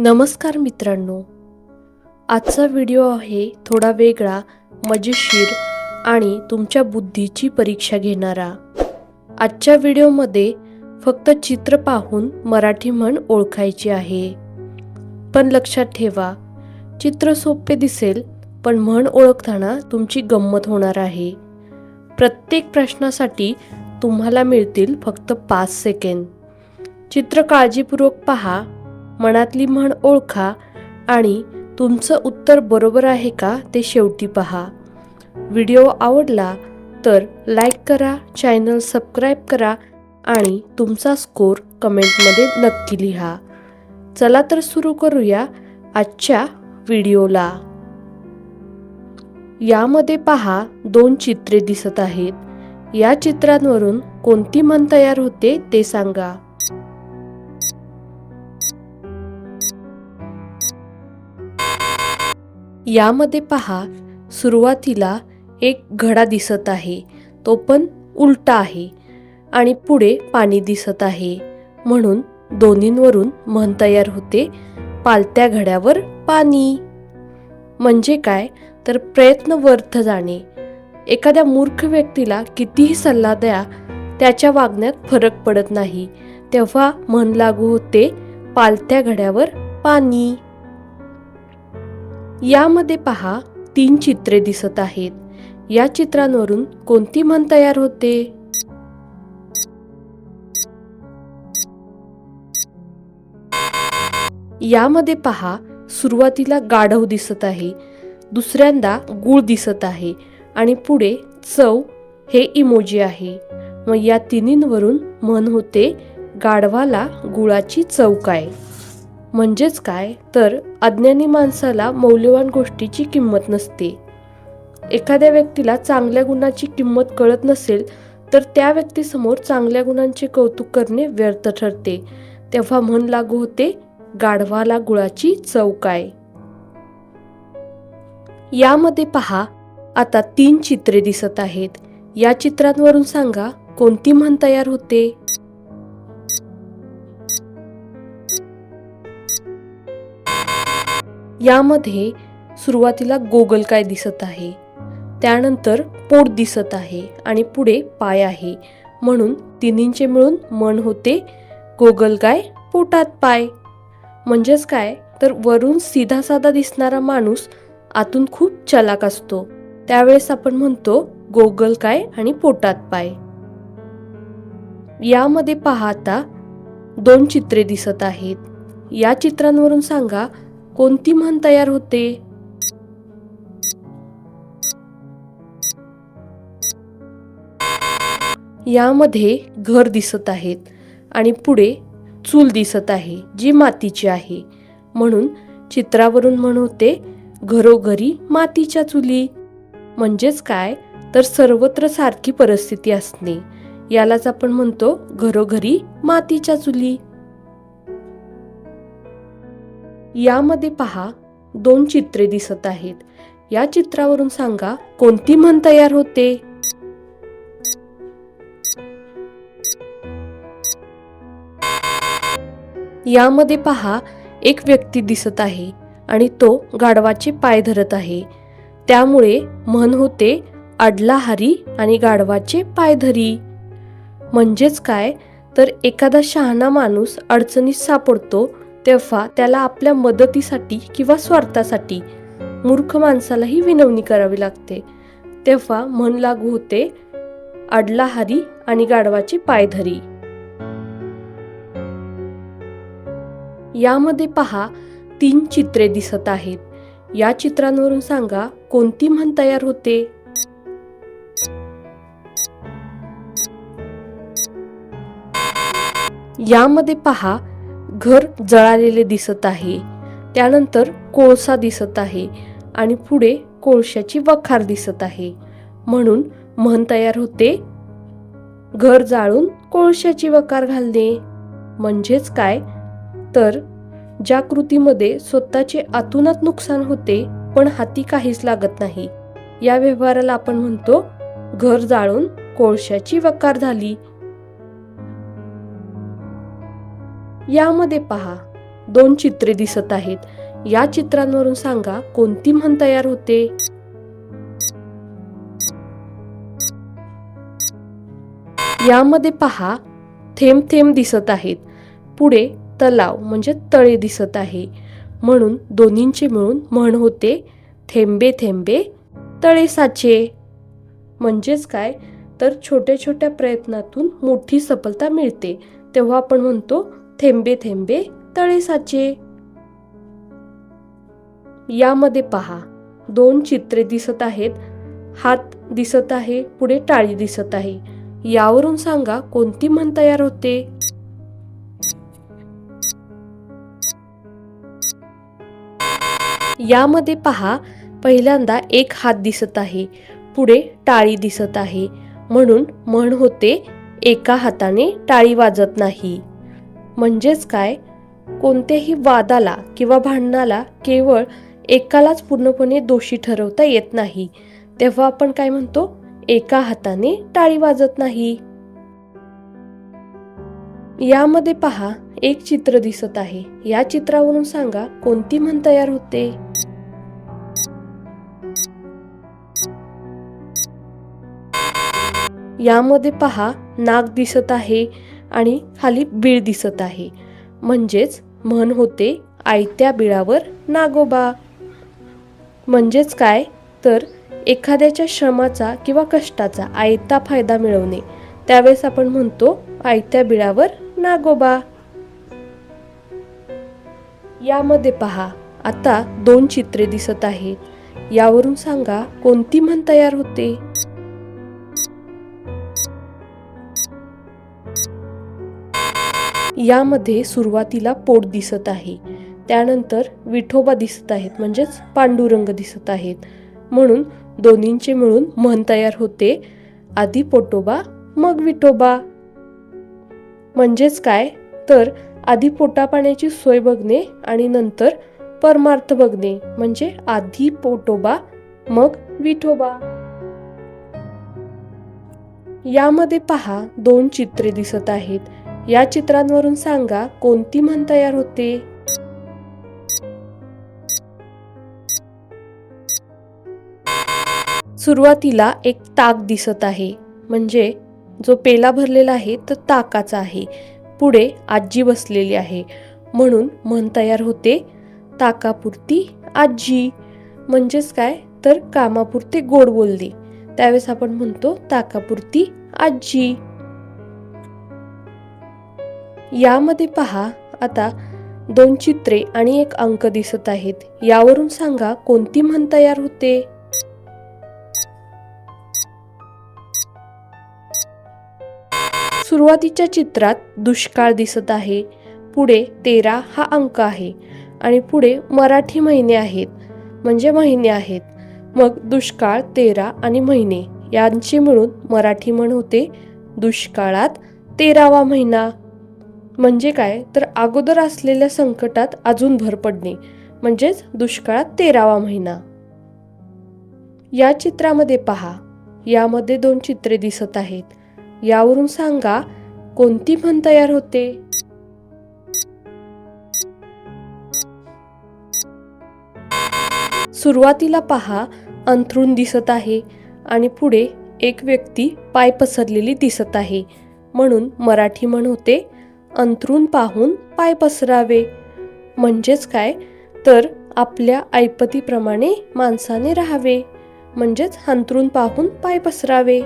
नमस्कार मित्रांनो, आजचा व्हिडिओ आहे थोडा वेगळा, मजेशीर आणि तुमच्या बुद्धीची परीक्षा घेणारा। आजच्या व्हिडिओमध्ये फक्त चित्र पाहून मराठी म्हण ओळखायची आहे। पण लक्षात ठेवा, चित्र सोपे दिसेल पण म्हण ओळखताना तुमची गंमत होणार आहे। प्रत्येक प्रश्नासाठी तुम्हाला मिळतील फक्त 5 सेकंद। चित्र काळजीपूर्वक पहा, मनातली म्हण ओळखा आणि तुमचं उत्तर बरोबर आहे का ते शेवटी पहा। व्हिडिओ आवडला तर लाईक करा, चॅनल सबस्क्राईब करा आणि तुमचा स्कोर कमेंटमध्ये नक्की लिहा। चला तर सुरू करूया आजच्या व्हिडिओला। यामध्ये पहा 2 चित्रे दिसत आहेत। या चित्रांवरून कोणती म्हण तयार होते ते सांगा। यामध्ये पहा सुरुवातीला एक घडा दिसत आहे, तो पण उलटा आहे आणि पुढे पाणी दिसत आहे, म्हणून दोन्हींवरून म्हण तयार होते पालत्या घड्यावर पाणी। म्हणजे काय तर प्रयत्न व्यर्थ जाणे। एखाद्या मूर्ख व्यक्तीला कितीही सल्ला द्या, त्याच्या वागण्यात फरक पडत नाही, तेव्हा म्हण लागू होते पालत्या घड्यावर पाणी। यामध्ये पहा 3 चित्रे दिसत आहेत। या चित्रांवरून कोणती म्हण तयार होते? यामध्ये पहा सुरुवातीला गाढव दिसत आहे, दुसऱ्यांदा गुळ दिसत आहे आणि पुढे चव हे इमोजी आहे। मग या तिन्हींवरून म्हण होते गाढवाला गुळाची चव काय। म्हणजेच काय तर अज्ञानी माणसाला मौल्यवान गोष्टीची किंमत नसते। एखाद्या व्यक्तीला चांगल्या गुणाची किंमत कळत नसेल तर त्या व्यक्तीसमोर चांगल्या गुणांचे कौतुक करणे व्यर्थ ठरते, तेव्हा म्हण लागू होते गाढवाला गुळाची चव काय। यामध्ये पहा आता 3 चित्रे दिसत आहेत। या चित्रांवरून सांगा कोणती म्हण तयार होते? यामध्ये सुरुवातीला गोगलगाय दिसत आहे, त्यानंतर पोट दिसत आहे आणि पुढे पाय आहे, म्हणून तिन्हींचे मिळून म्हण होते गोगलगाय पोटात पाय। म्हणजेच काय तर वरून सीधा साधा दिसणारा माणूस आतून खूप चलाक असतो, त्यावेळेस आपण म्हणतो गोगलगाय आणि पोटात पाय। यामध्ये पहा आता 2 चित्रे दिसत आहेत। या चित्रांवरून सांगा कोणती म्हण तयार होते? यामध्ये घर दिसत आहेत आणि पुढे चूल दिसत आहे जी मातीची आहे, म्हणून चित्रावरून म्हण होते घरोघरी मातीच्या चुली। म्हणजेच काय तर सर्वत्र सारखी परिस्थिती असणे, यालाच आपण म्हणतो घरोघरी मातीच्या चुली। यामध्ये पहा 2 चित्रे दिसत आहेत। या चित्रावरून सांगा कोणती म्हण तयार होते? यामध्ये पहा एक व्यक्ती दिसत आहे आणि तो गाढवाचे पाय धरत आहे, त्यामुळे म्हण होते अडला हरी आणि गाढवाचे पाय धरी। म्हणजेच काय तर एखादा शहाणा माणूस अडचणीत सापडतो, तेव्हा त्याला आपल्या मदतीसाठी किंवा स्वार्थासाठी मूर्ख माणसालाही विनवणी करावी लागते, तेव्हा म्हण लागू होते अडला हरी आणि गाढवाचे पाय धरी। यामध्ये पहा 3 चित्रे दिसत आहेत। या चित्रांवरून सांगा कोणती म्हण तयार होते? यामध्ये पहा घर जळालेले दिसत आहे, त्यानंतर कोळसा दिसत आहे आणि पुढे कोळशाची वखार दिसत आहे, म्हणून म्हण तयार होते घर जाळून कोळशाची वखार घालणे। म्हणजेच काय तर ज्या कृतीमध्ये स्वतःचे आतूनात नुकसान होते पण हाती काहीच लागत नाही, या व्यवहाराला आपण म्हणतो घर जाळून कोळशाची वखार झाली। यामध्ये पहा दोन चित्रे दिसत आहेत. या चित्रांवरून सांगा कोणती म्हण तयार होते. यामध्ये पहा, थेंब थेंब दिसत आहेत. पुढे तलाव म्हणजे तळे दिसत आहे. म्हणून दोन्हींचे मिळून म्हण होते थेंबे थेंबे तळे साचे. म्हणजेच काय, तर छोट्या छोट्या प्रयत्नातून मोठी सफलता मिळते, तेव्हा आपण म्हणतो थेंबे थेंबे तळे साचे. यामध्ये पहा, दोन चित्रे दिसत आहेत. हात दिसत आहे, पुढे टाळी दिसत आहे. यावरून सांगा कोणती म्हण तयार होते. यामध्ये पहा, पहिल्यांदा एक हात दिसत आहे, पुढे टाळी दिसत आहे. म्हणून म्हण होते एका हाताने टाळी वाजत नाही. म्हणजेच काय, कोणत्याही वादाला किंवा भांडणाला केवळ एकालाच पूर्णपणे दोषी ठरवता येत नाही, तेव्हा आपण काय म्हणतो, एका हाताने टाळी वाजत नाही. यामध्ये पहा, एक चित्र दिसत आहे. या चित्रावरून सांगा कोणती म्हण तयार होते. यामध्ये पहा, नाग दिसत आहे आणि खाली बीळ दिसत आहे. म्हणजेच म्हण होते आयत्या बिळावर नागोबा. म्हणजेच काय, तर एखाद्याच्या श्रमाचा किंवा कष्टाचा आयता फायदा मिळवणे, त्यावेळेस आपण म्हणतो आयत्या बिळावर नागोबा. यामध्ये पहा, आता दोन चित्रे दिसत आहेत. यावरून सांगा कोणती म्हण तयार होते. यामध्ये सुरुवातीला पोट दिसत आहे, त्यानंतर विठोबा दिसत आहेत, म्हणजेच पांडुरंग दिसत आहेत. म्हणून दोन्हींचे मिळून म्हण तयार होते आधी पोटोबा मग विठोबा. म्हणजेच काय, तर आधी पोटापाण्याची सोय बघणे आणि नंतर परमार्थ बघणे, म्हणजे आधी पोटोबा मग विठोबा. यामध्ये पहा, दोन चित्रे दिसत आहेत. या चित्रांवरून सांगा कोणती म्हण तयार होते. सुरुवातीला एक ताक दिसत आहे, म्हणजे जो पेला भरलेला आहे तो ताकाचा आहे. पुढे आजी बसलेली आहे, म्हणून म्हण तयार होते ताकापुरती आजी. म्हणजेच काय, तर कामापुरते गोड बोलणे, त्यावेळेस आपण म्हणतो ताकापुरती आजी. यामध्ये पहा, आता दोन चित्रे आणि एक अंक दिसत आहेत. यावरून सांगा कोणती म्हण तयार होते. सुरुवातीच्या चित्रात दुष्काळ दिसत आहे, पुढे 13 हा अंक आहे आणि पुढे मराठी महिने आहेत, म्हणजे महिने आहेत. मग दुष्काळ, 13 आणि महिने यांचे मिळून मराठी म्हण होते दुष्काळात 13वा महिना. म्हणजे काय, तर अगोदर असलेल्या संकटात अजून भर पडणे, म्हणजेच दुष्काळात 13वा महिना. या चित्रामध्ये पहा, यामध्ये दोन चित्रे दिसत आहेत. यावरून सांगा कोणती म्हण तयार होते. सुरुवातीला पहा, अंथरूण दिसत आहे आणि पुढे एक व्यक्ती पाय पसरलेली दिसत आहे. म्हणून मराठी म्हण होते अंथरूण पाहून पाय पसरावे. म्हणजेच काय, तर आपल्या ऐपतीप्रमाणे माणसाने राहावे, म्हणजेच अंथरूण पाहून पाय पसरावे.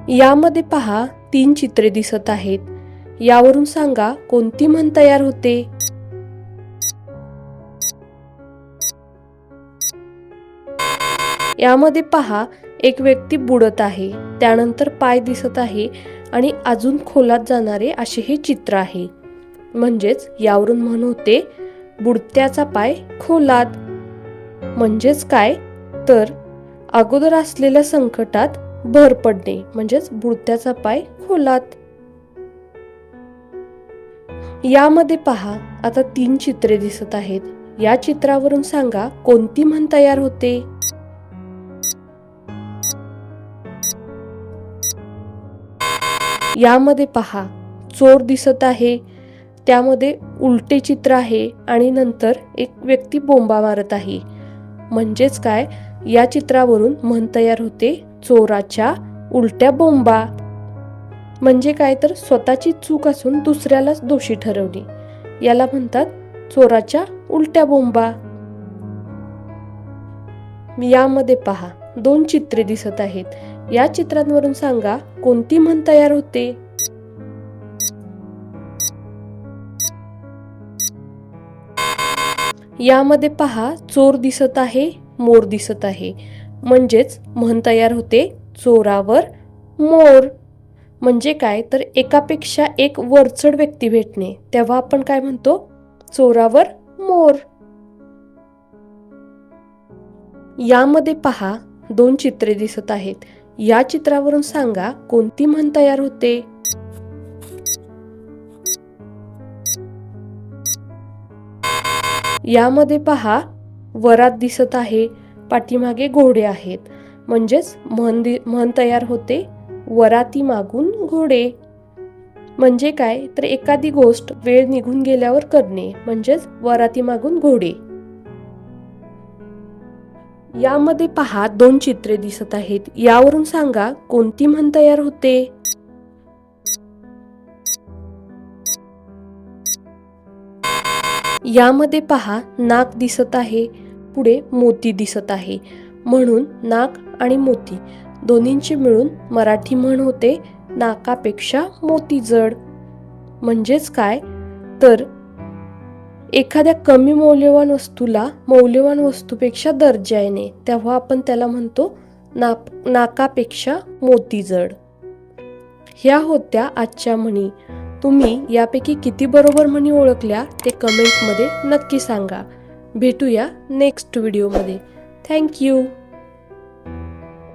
यामध्ये पहा, तीन चित्रे दिसत आहेत. यावरून सांगा कोणती म्हण तयार होते. यामध्ये पहा, एक व्यक्ती बुडत आहे, त्यानंतर पाय दिसत आहे आणि अजून खोलात जाणारे असे हे चित्र आहे. म्हणजेच यावरून म्हण होते बुडत्याचा पाय खोलात. म्हणजेच काय, तर अगोदर असलेल्या संकटात भर पडणे, म्हणजेच बुडत्याचा पाय खोलात. यामध्ये पहा, आता तीन चित्रे दिसत आहेत. या चित्रावरून सांगा कोणती म्हण तयार होते. यामध्ये पहा, चोर दिसत आहे, त्यामध्ये उलटे चित्र आहे आणि नंतर एक व्यक्ती बोंबा मारत आहे. म्हणजेच काय, या चित्रावरून म्हण तयार होते चोराच्या उलट्या बोंबा. म्हणजे काय तर स्वतःची चूक असून दुसऱ्यालाच दोषी ठरवणे, याला म्हणतात चोराच्या उलट्या बोंबा. यामध्ये पहा 2 चित्रे दिसत आहेत. या चित्रांवरून सांगा कोणती म्हण तयार होते. यामध्ये पहा चोर दिसत आहे, मोर दिसत आहे. म्हणजेच म्हण तयार होते चोरावर मोर. म्हणजे काय तर एकापेक्षा एक वरचढ व्यक्ती भेटणे, तेव्हा आपण काय म्हणतो, चोरावर मोर. यामध्ये पहा 2 चित्रे दिसत आहेत. या चित्रावरून सांगा कोणती म्हण तयार होते. यामध्ये पहा वरात दिसत आहे, पाठीमागे घोडे आहेत. म्हणजेच म्हण तयार होते वराती मागून घोडे. म्हणजे काय तर एखादी गोष्ट वेळ निघून गेल्यावर करणे, म्हणजेच वराती मागून घोडे. यामध्ये पहा 2 चित्रे दिसत आहेत. यावरून सांगा कोणती म्हण तयार होते. यामध्ये पहा नाक दिसत आहे, पुढे मोती दिसत आहे. म्हणून नाक आणि मोती दोन्हींची मिळून मराठी म्हण होते नाकापेक्षा मोती जड. म्हणजेच काय तर एखाद्या कमी मौल्यवान वस्तूला मौल्यवान वस्तूपेक्षा दर्जा येणे, तेव्हा आपण त्याला म्हणतो नाकापेक्षा मोती जड. ह्या होत्या आजच्या म्हणी. तुम्ही यापैकी किती बरोबर म्हणी ओळखल्या ते कमेंटमध्ये नक्की सांगा. भेटूया नेक्स्ट व्हिडिओमध्ये. थँक्यू.